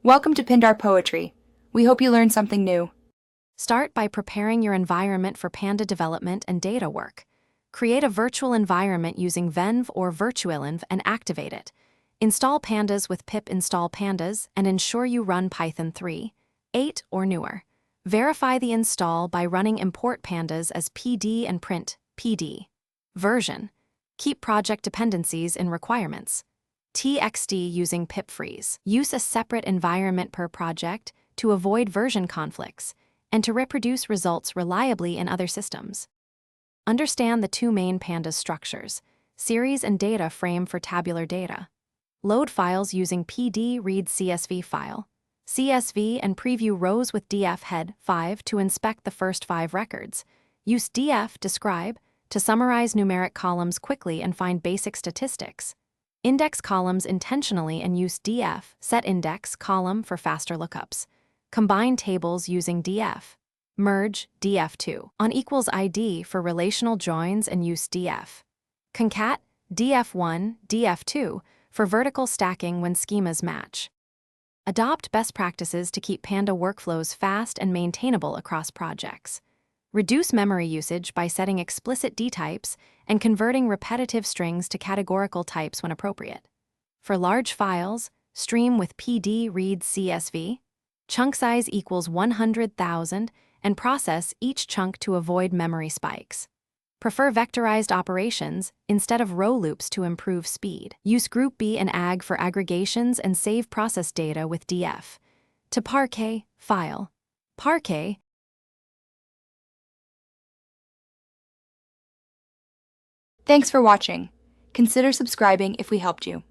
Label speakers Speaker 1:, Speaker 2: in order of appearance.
Speaker 1: Welcome to Pindar Poetry. We hope you learned something new.
Speaker 2: Start by preparing your environment for Panda development and data work. Create a virtual environment using venv or virtualenv and activate it. Install pandas with pip install pandas and ensure you run Python 3, 8, or newer. Verify the install by running import pandas as pd and print pd. Version. Keep project dependencies in requirements. TXT using pip freeze. Use a separate environment per project to avoid version conflicts and to reproduce results reliably in other systems. Understand the two main pandas structures, series and data frame for tabular data. Load files using PD read CSV file, CSV and preview rows with df head 5 to inspect the first 5 records. Use df describe to summarize numeric columns quickly and find basic statistics. Index columns intentionally and use df set index column for faster lookups. Combine tables using df. Merge df2 on equals id for relational joins and use df. Concat df1 df2 for vertical stacking when schemas match. Adopt best practices to keep Panda workflows fast and maintainable across projects. Reduce memory usage by setting explicit dtypes and converting repetitive strings to categorical types when appropriate. For large files, stream with PD read CSV. Chunk size equals 100,000 and process each chunk to avoid memory spikes. Prefer vectorized operations instead of row loops to improve speed. Use group B and AG for aggregations and save process data with df. To Parquet, file. Parquet.
Speaker 1: Thanks for watching. Consider subscribing if we helped you.